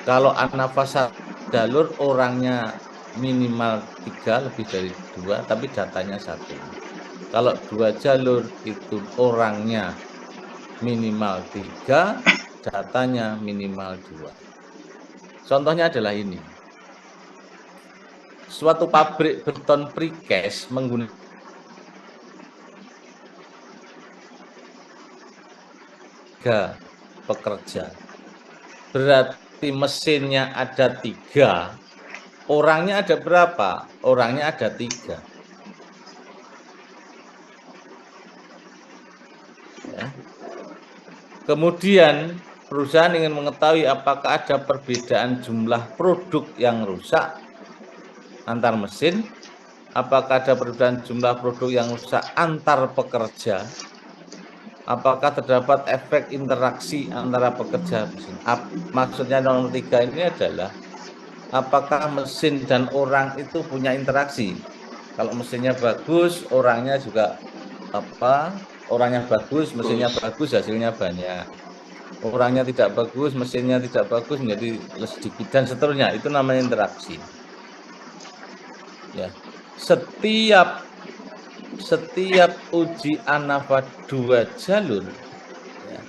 Kalau anafas jalur orangnya minimal 3 lebih dari 2, tapi datanya 1. Kalau 2 jalur itu orangnya minimal 3, datanya minimal 2. Contohnya adalah ini. Suatu pabrik beton precast menggunakan pekerja. Berarti mesinnya ada 3, orangnya ada berapa? Orangnya ada 3. Ya. Kemudian perusahaan ingin mengetahui apakah ada perbedaan jumlah produk yang rusak antar mesin, apakah ada perbedaan jumlah produk yang rusak antar pekerja, apakah terdapat efek interaksi antara pekerja mesin. Maksudnya nomor 3 ini adalah apakah mesin dan orang itu punya interaksi. Kalau mesinnya bagus, orangnya juga orangnya bagus, mesinnya bagus, hasilnya banyak. Orangnya tidak bagus, mesinnya tidak bagus, menjadi sedikit dan seterusnya. Itu namanya interaksi. Ya, setiap uji ANAVA 2 jalur, ya,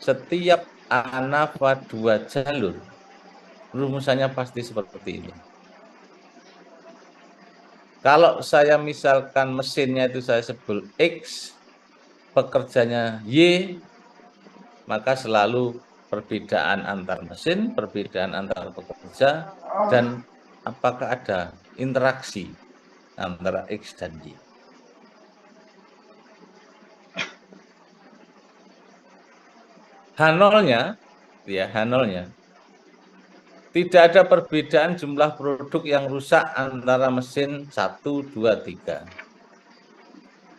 setiap ANAVA 2 jalur, rumusannya pasti seperti ini. Kalau saya misalkan mesinnya itu saya sebut X, pekerjanya Y, maka selalu perbedaan antar mesin, perbedaan antar pekerja, dan apakah ada interaksi antara X dan Y. H0-nya, ya H0-nya, tidak ada perbedaan jumlah produk yang rusak antara mesin 1, 2, 3.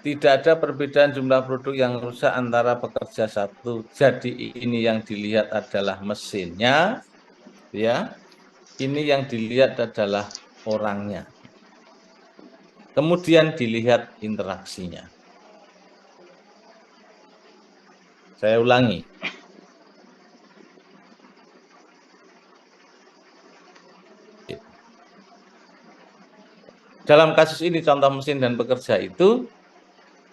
Tidak ada perbedaan jumlah produk yang rusak antara pekerja 1. Jadi ini yang dilihat adalah mesinnya, ya. Ini yang dilihat adalah orangnya. Kemudian dilihat interaksinya. Saya ulangi. Dalam kasus ini contoh mesin dan pekerja itu,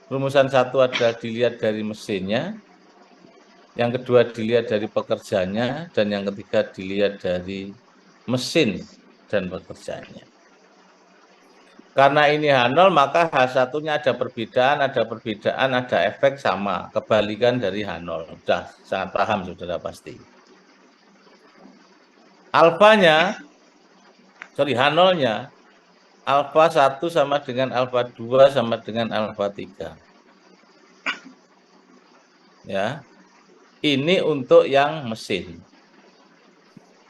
rumusan 1 adalah dilihat dari mesinnya, yang kedua dilihat dari pekerjanya, dan yang ketiga dilihat dari mesin dan pekerjanya. Karena ini H0, maka H1-nya ada perbedaan, ada efek sama, kebalikan dari H0. Sudah sangat paham, saudara pasti. H0-nya, alfa 1 sama dengan alfa 2 sama dengan alfa 3. Ya. Ini untuk yang mesin.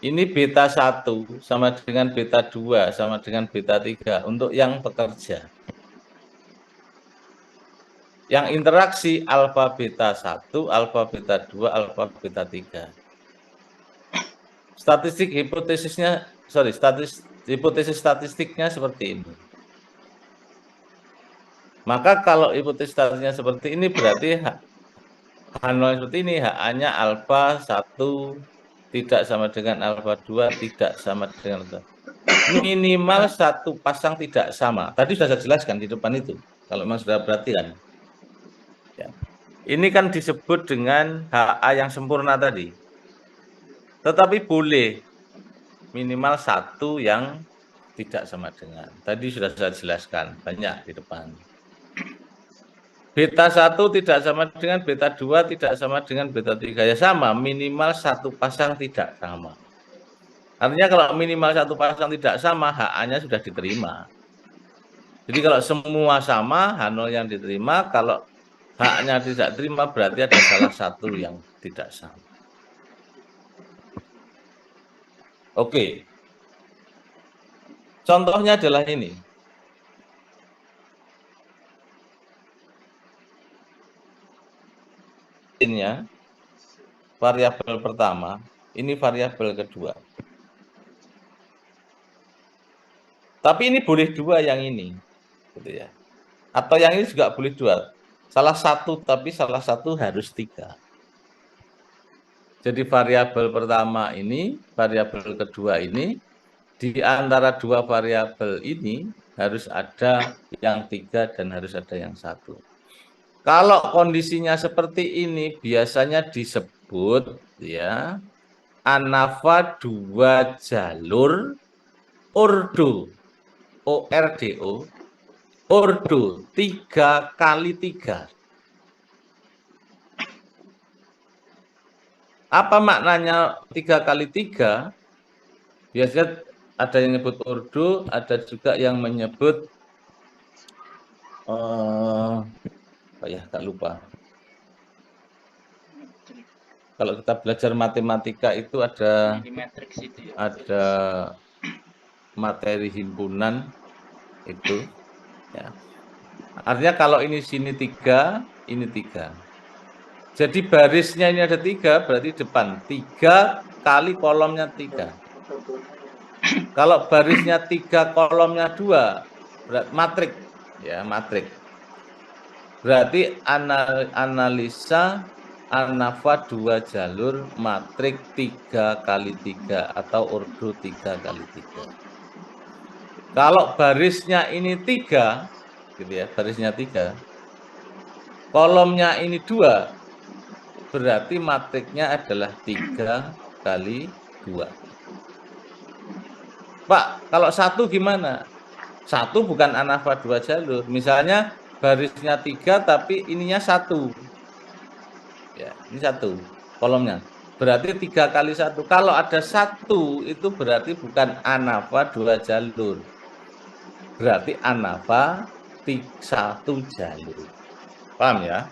Ini beta 1 sama dengan beta 2 sama dengan beta 3 untuk yang pekerja. Yang interaksi alfa beta 1, alfa beta 2, alfa beta 3. Hipotesis statistiknya seperti ini. Maka kalau hipotesis statistiknya seperti ini berarti H0 seperti ini, HA-nya alfa 1 tidak sama dengan alfa 2, tidak sama dengan alfa. Minimal satu pasang tidak sama. Tadi sudah saya jelaskan di depan itu. Kalau memang sudah perhatikan. Ya. Ini kan disebut dengan HA yang sempurna tadi. Tetapi boleh minimal satu yang tidak sama dengan. Tadi sudah saya jelaskan, banyak di depan. Beta 1 tidak sama dengan beta 2, tidak sama dengan beta 3. Ya sama, minimal satu pasang tidak sama. Artinya kalau minimal satu pasang tidak sama, HA-nya sudah diterima. Jadi kalau semua sama, H0 yang diterima, kalau H-nya tidak terima, berarti ada salah satu yang tidak sama. Oke. Contohnya adalah ini. Ini variabel pertama, ini variabel kedua. Tapi ini boleh dua yang ini, gitu ya. Atau yang ini juga boleh dua. salah satu, tapi salah satu harus 3. Jadi variabel pertama ini, variabel kedua ini, di antara 2 variabel ini harus ada yang 3 dan harus ada yang 1. Kalau kondisinya seperti ini biasanya disebut ya ANAVA 2 jalur ordo, ORDO, ordo 3 kali 3. Apa maknanya 3 kali 3? Biasanya ada yang menyebut ordo, ada juga yang menyebut tak lupa. Kalau kita belajar matematika itu ada materi himpunan itu. Ya. Artinya kalau ini sini 3, ini 3. Jadi barisnya ini ada 3, berarti depan 3 kali kolomnya 3. Kalau barisnya 3, kolomnya 2, berarti matrik. Ya, matrik. Berarti analisa ANAVA 2 jalur matrik 3 kali 3 atau ordo 3 kali 3. Kalau barisnya ini 3, gitu ya, barisnya 3, kolomnya ini 2, berarti matriknya adalah 3 kali 2. Pak, kalau 1 gimana? 1 bukan ANAVA 2 jalur. Misalnya barisnya 3 tapi ininya 1. Ya, ini 1 kolomnya. Berarti 3 kali 1. Kalau ada 1 itu berarti bukan ANAVA 2 jalur. Berarti ANAVA 1 jalur. Paham ya?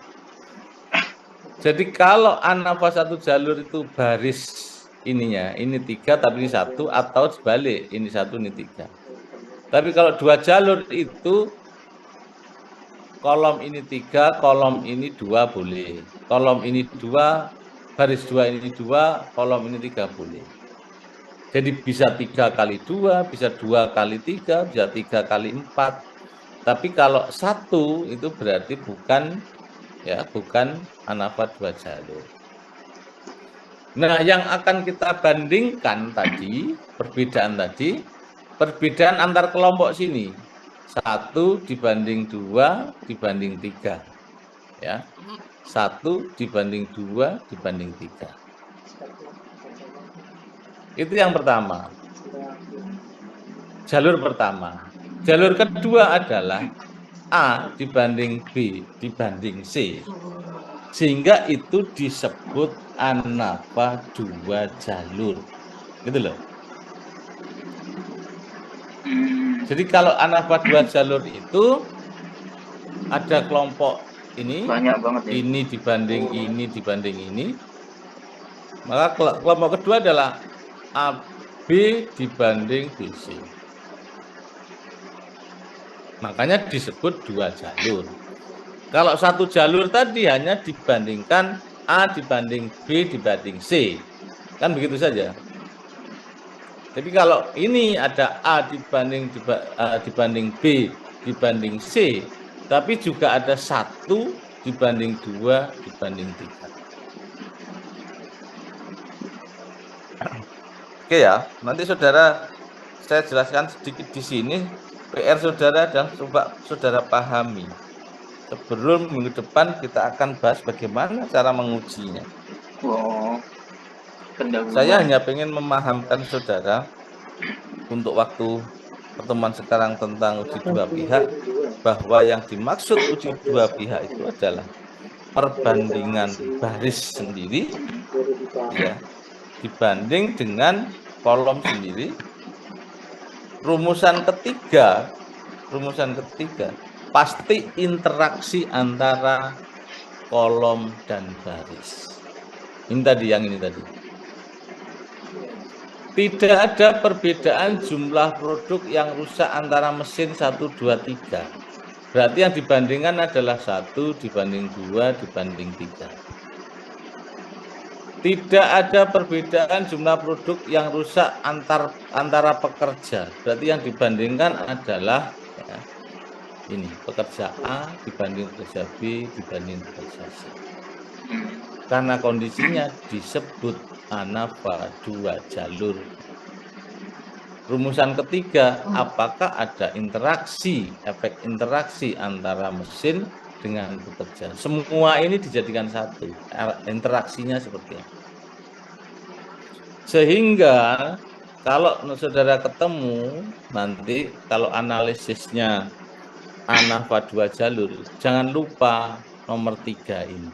Jadi kalau ANAVA 1 jalur itu baris ininya, ini 3 tapi ini 1, atau sebalik, ini 1 ini 3. Tapi kalau 2 jalur itu kolom ini 3, kolom ini 2 boleh. Kolom ini 2, baris 2 ini 2, kolom ini 3 boleh. Jadi bisa 3 kali 2, bisa 2 kali 3, bisa 3 kali 4. Tapi kalau 1 itu berarti bukan ANAVA 2 jalur. Nah, yang akan kita bandingkan tadi, perbedaan antar kelompok sini. 1 dibanding 2 dibanding 3. Ya. 1 dibanding 2 dibanding 3. Itu yang pertama. Jalur pertama. Jalur kedua adalah A dibanding B dibanding C. Sehingga itu disebut ANAVA 2 jalur. Gitu loh. Jadi kalau ANAVA 2 jalur itu ada kelompok ini, banyak banget ya. Ini dibanding ini. Maka kelompok kedua adalah AB dibanding BC. Makanya disebut 2 jalur. Kalau 1 jalur tadi hanya dibandingkan A dibanding B dibanding C. Kan begitu saja. Jadi kalau ini ada A dibanding B dibanding C, tapi juga ada 1 dibanding 2 dibanding 3. Oke ya, nanti saudara saya jelaskan sedikit di sini PR saudara dan coba saudara pahami. Sebelum minggu depan kita akan bahas bagaimana cara mengujinya. Saya hanya ingin memahamkan saudara untuk waktu pertemuan sekarang tentang uji 2 pihak, bahwa yang dimaksud uji 2 pihak itu adalah perbandingan baris sendiri ya dibanding dengan kolom sendiri. Rumusan ketiga pasti interaksi antara kolom dan baris. Ini tadi. Tidak ada perbedaan jumlah produk yang rusak antara mesin 1, 2, 3. Berarti yang dibandingkan adalah 1 dibanding 2 dibanding 3. Tidak ada perbedaan jumlah produk yang rusak antara pekerja. Berarti yang dibandingkan adalah ini pekerja A dibanding pekerja B dibanding pekerja C. Karena kondisinya disebut ANAVA 2 jalur. Rumusan ketiga, apakah ada interaksi, efek interaksi antara mesin dengan pekerja. Semua ini dijadikan satu, interaksinya seperti apa. Sehingga kalau saudara ketemu nanti kalau analisisnya ANAVA 2 jalur, jangan lupa nomor 3 ini.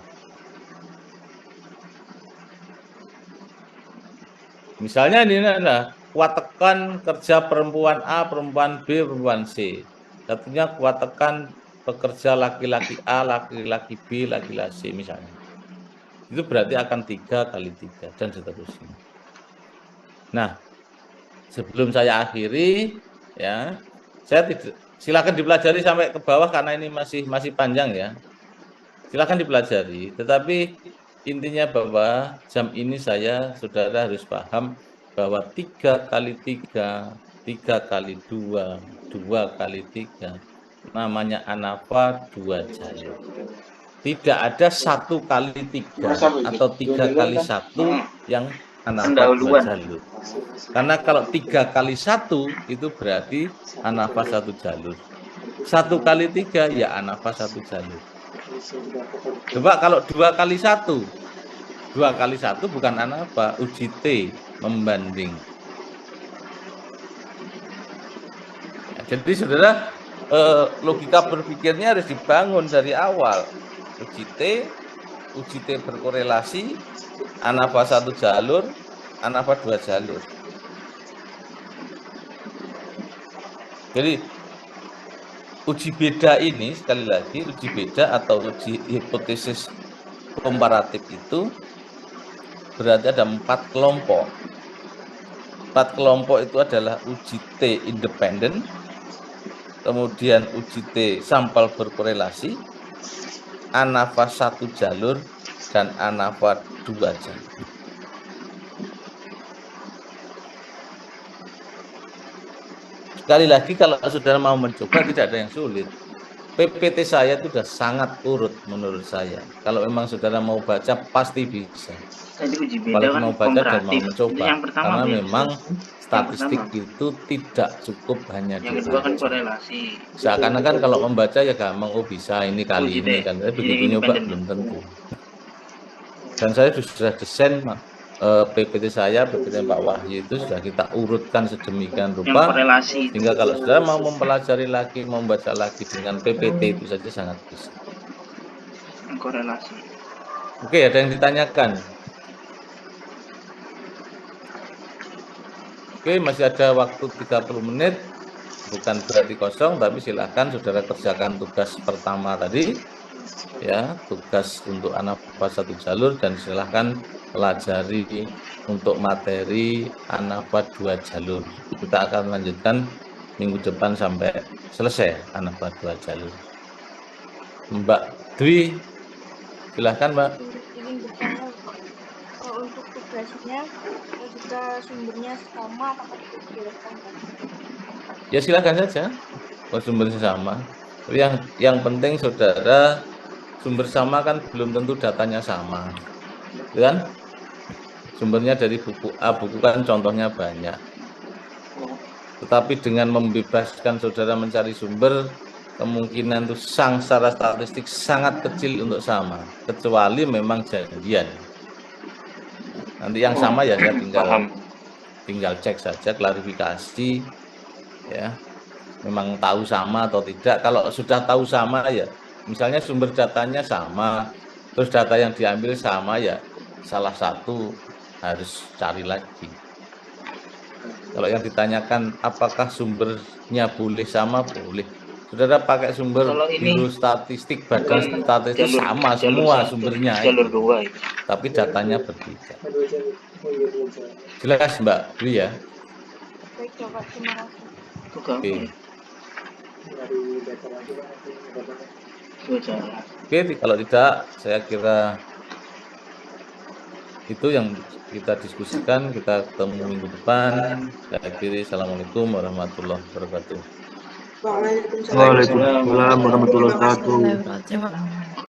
Misalnya ini adalah kuat tekan kerja perempuan A, perempuan B, perempuan C. Satunya kuat tekan pekerja laki-laki A, laki-laki B, laki-laki C misalnya. Itu berarti akan 3 kali 3 dan seterusnya. Nah, sebelum saya akhiri, ya, saya tidak, silakan dipelajari sampai ke bawah karena ini masih panjang ya. Silakan dipelajari, tetapi intinya bahwa jam ini saudara harus paham bahwa 3 kali 3, 3 kali 2, 2 kali 3, namanya ANAVA 2 jalur. Tidak ada 1 kali 3 atau 3 kali 1 yang ANAVA 2 jalur. Karena kalau 3 kali 1 itu berarti ANAVA 1 jalur. 1 kali 3 ya ANAVA 1 jalur. Coba kalau 2 kali 1, 2 kali 1 bukan ANAVA, uji T membanding. Ya, jadi saudara logika berpikirnya harus dibangun dari awal. Uji T berkorelasi, ANAVA 1 jalur, ANAVA 2 jalur. Jadi uji beda ini sekali lagi uji beda atau uji hipotesis komparatif itu berarti ada 4 kelompok. 4 kelompok itu adalah uji T independen, kemudian uji T sampel berkorelasi, ANAVA 1 jalur, dan ANAVA 2 jalur. Sekali lagi kalau saudara mau mencoba tidak ada yang sulit. PPT saya itu sudah sangat urut menurut saya. Kalau memang saudara mau baca pasti bisa. Kalau mau baca dan mau mencoba, karena memang statistik itu tidak cukup hanya dibaca. Seakan-akan kalau membaca ya gampang, oh bisa ini kali ini kan, tapi begitu nyoba belum tentu. Dan saya sudah desain PPT saya, PPT Pak Wahyu itu sudah kita urutkan sedemikian rupa, sehingga kalau saudara mau mempelajari lagi, membaca lagi dengan PPT itu saja sangat bisa. Korelasi. Oke, ada yang ditanyakan? Oke, masih ada waktu 30 menit. Bukan berarti kosong, tapi silakan saudara kerjakan tugas pertama tadi. Ya, tugas untuk ANAVA 1 jalur dan silahkan pelajari untuk materi ANAVA 2 jalur. Kita akan lanjutkan minggu depan sampai selesai ANAVA 2 jalur. Mbak Dwi, silahkan Mbak. Izin bertanya, untuk tugasnya jika sumbernya sama apakah dibolehkan? Ya silakan saja, kalau sumbernya sama. Yang penting saudara sumber sama kan belum tentu datanya sama, kan? Sumbernya dari buku A, buku kan contohnya banyak. Tetapi dengan membebaskan saudara mencari sumber, kemungkinan itu secara statistik sangat kecil untuk sama, kecuali memang janjian. Nanti yang sama ya saya tinggal cek saja, klarifikasi, ya, memang tahu sama atau tidak. Kalau sudah tahu sama ya, misalnya sumber datanya sama, terus data yang diambil sama ya, salah satu harus cari lagi. Kalau yang ditanyakan apakah sumbernya boleh sama, boleh. Saudara pakai sumber biro statistik, badan statistik sama semua sumbernya jalur itu. 2 itu. Tapi datanya berbeda. Jelas Mbak Dwi ya? Baik, coba terima kasih. Oke. Oke, kalau tidak saya kira itu yang kita diskusikan. Kita ketemu minggu depan. Saya akhiri. Assalamualaikum warahmatullahi wabarakatuh. Waalaikumsalam. Waalaikumsalam warahmatullahi wabarakatuh. Warahmatullahi wabarakatuh.